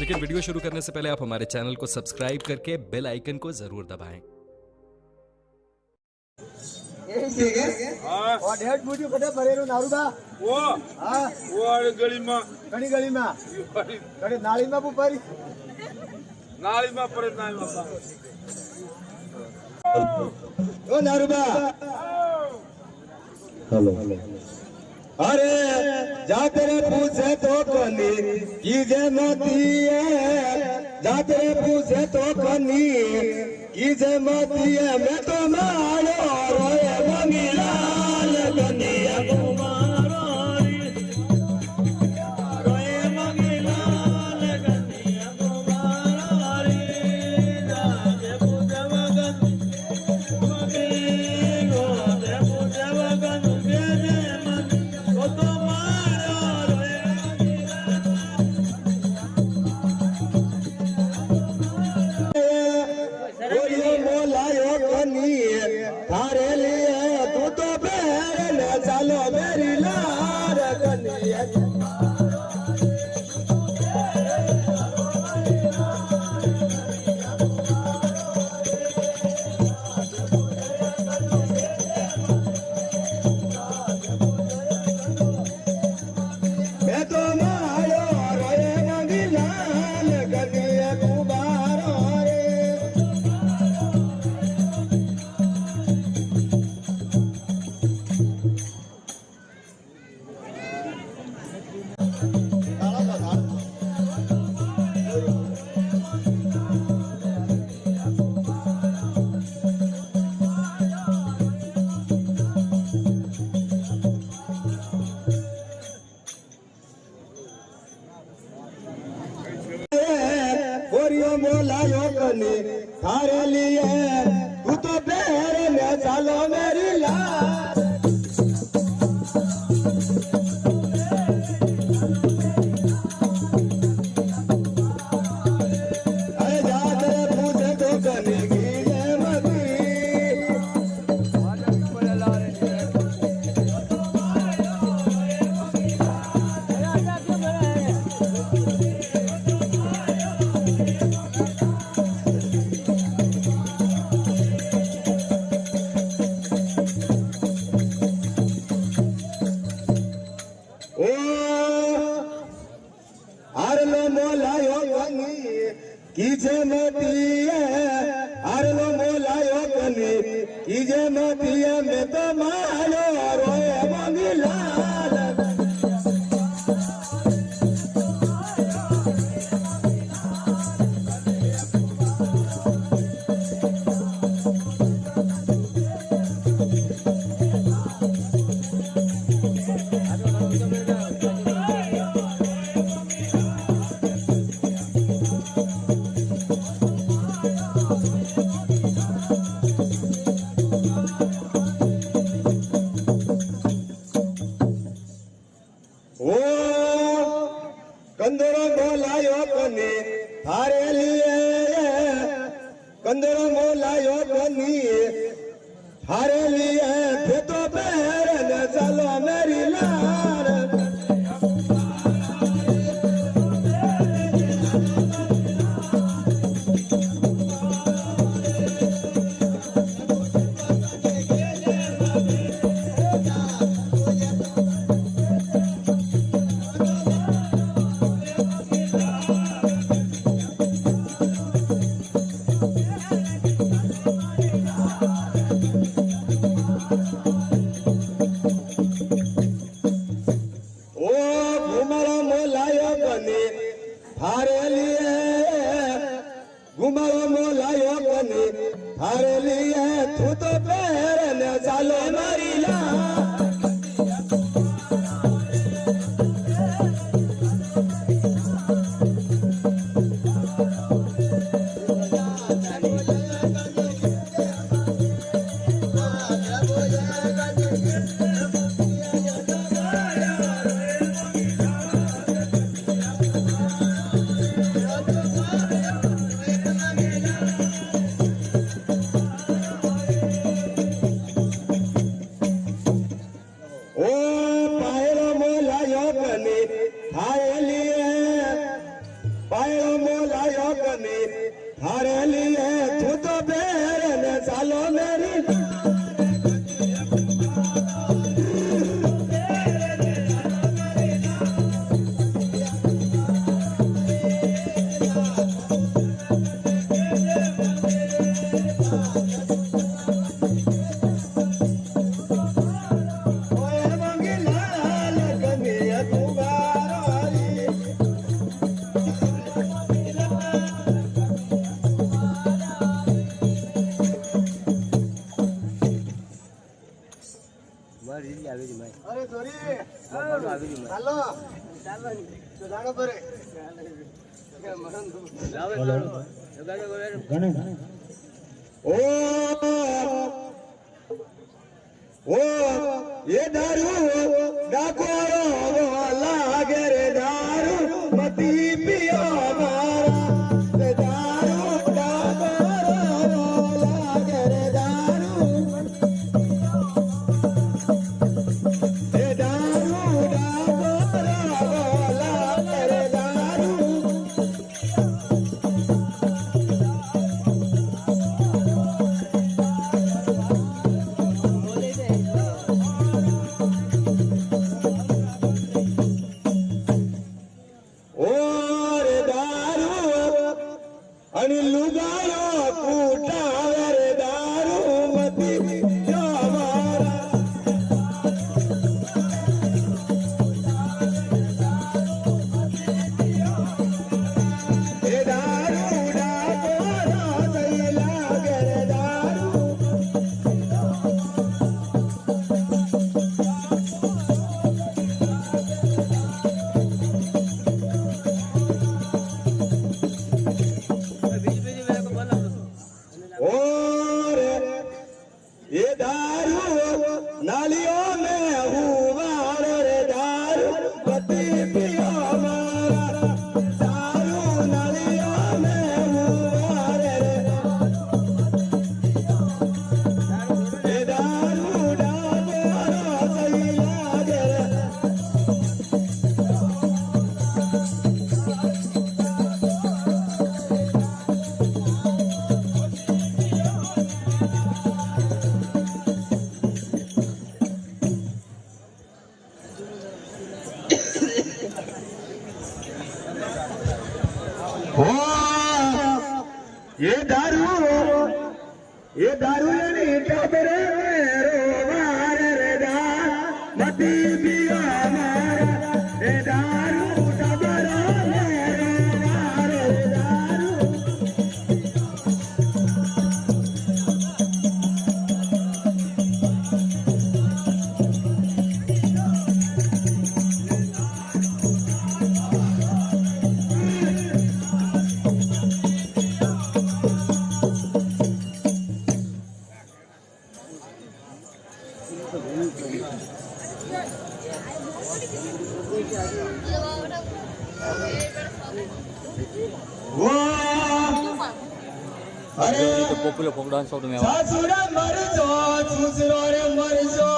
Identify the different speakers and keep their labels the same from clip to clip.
Speaker 1: लेकिन वीडियो शुरू करने से पहले आप हमारे चैनल को सब्सक्राइब करके बेल आइकन को जरूर दबाएं।
Speaker 2: और ढेर मुझे कटे भरेलो नारूबा
Speaker 3: वो
Speaker 2: हां
Speaker 3: वो वाली गली में
Speaker 2: गली में कटे नाली में ऊपर
Speaker 3: नाली में पड़े नाली में
Speaker 2: ओ नारूबा हेलो अरे जा तेरे पूछे तो कनी की जे मती है जा तेरे पूछे तो कनी की जे मती है मैं तो मारो रोए मंगीला लगनिया कुमारो रोए मंगीला लगनिया कुमारो जाजे पूछे वगन मंगीलो दे पूछे वगन मेरे थारे लिए तू तो पैर न चलो मेरी लार कनिया मैं तो मारो रोए मंगीला कनिया कुमारो मोलायो कनी थारे लिए तू तो पैर में चलो मेरी लाल अरे जा तेरे पूछे तो कनी की ये मती आरलो मोलायो कनी कीजे मती है आरलो मोलायो कनी कीजे मती है मैं तो मारो रोए मंगीला ओ कंदरो मोलायो कनी थारे लिए कंदरो मोलायो कनी थारे लिए फिर तो पैर न चलो मेरी लार थारे लिए घुमाओ मोलायो कनी थारे लिए तू तो पैर न चलो मेरी लाल पायरो नालियों कनी थारे लिए तू तो बेरन चालो मेरी
Speaker 4: અરે સોરી હાલો તો જાણો પરે
Speaker 2: ओ ये दारू डाकोरो लागे रे दारू मती पियो मारा रे दारू डाकोरो लागे रे दारू रे दारू डाकोरो लागे रे दारू और दारू आणि लुगायो कुटावे रे दारू मती पियो मारा ए दारू डाकोरो सही लागे रे दारू और ये दारू नालियों में हुआ रे दारू पति पियो मारा दारू नालियों में हुआ रे ये दारू डाकोरो सही लागे रे हो ये दारू लेनी टबरे रोवार रे दार मती पियो मारा ये दारू टबरे रोवार रे दारू वो अरे
Speaker 5: પોપ્યુલર ફોક ડાન્સ આવતો મેં
Speaker 2: સાસુડા મરજો સુસરો રે મરજો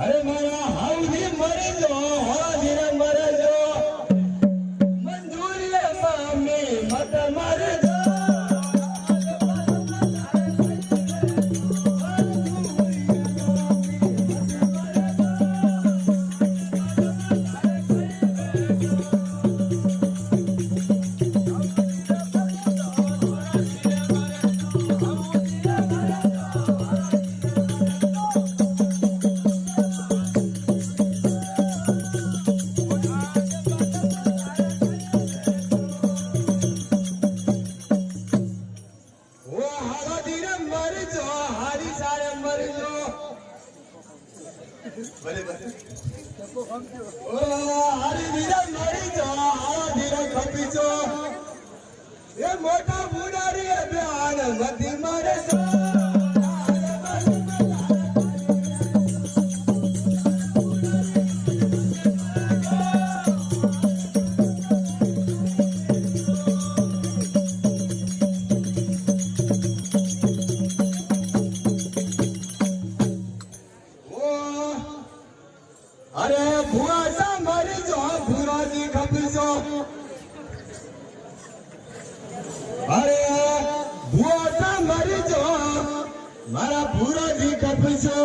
Speaker 2: અરે મારા હાઉદી મરજો હોદી રે મરજો મંજૂરી રે મામી મત મરજો મોટા બુડારી બેન મતી મારે અરે ભુવા સા મરી જો ભુરાજી ખપજો અરે ભુઆ મરી જો મારા ભુરાજી કપસો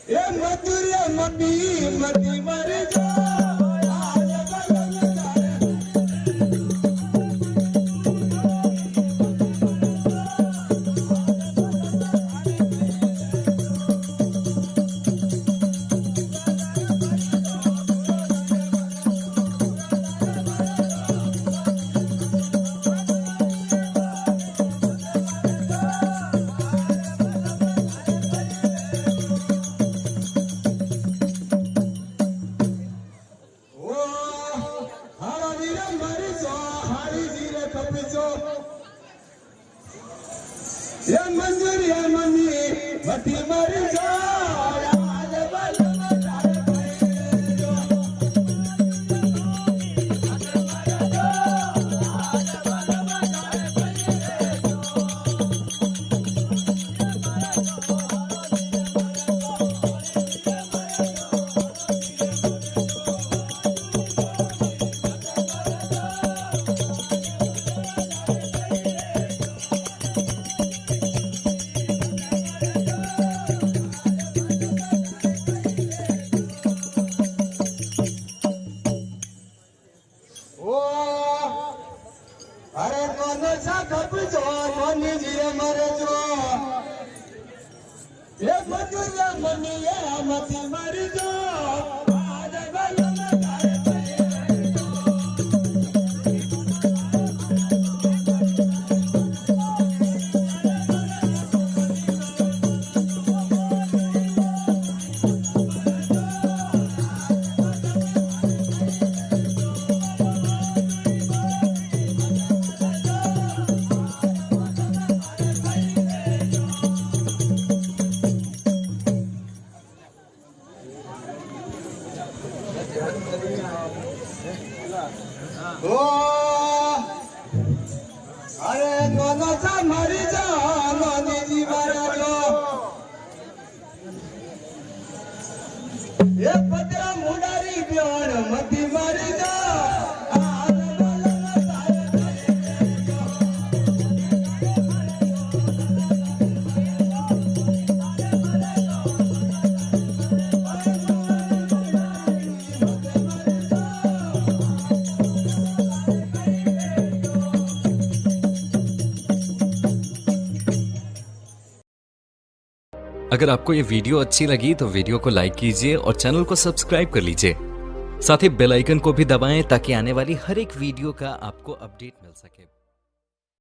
Speaker 2: એ મજૂરી મતી મતી મરી જો ये मंजूरी है मनी मती मरी जा अरे कौन सा कप जो मनी जी मरे जो ये मजूरिया मनी ये मती मरी जो ओ अरे कौन सा मरी जा मनी जी मरे जो ये पतरा मुंडारी प्यार मती मरी जा
Speaker 1: अगर आपको ये वीडियो अच्छी लगी तो वीडियो को लाइक कीजिए और चैनल को सब्सक्राइब कर लीजिए। साथ ही बेल आइकन को भी दबाएं ताकि आने वाली हर एक वीडियो का आपको अपडेट मिल सके।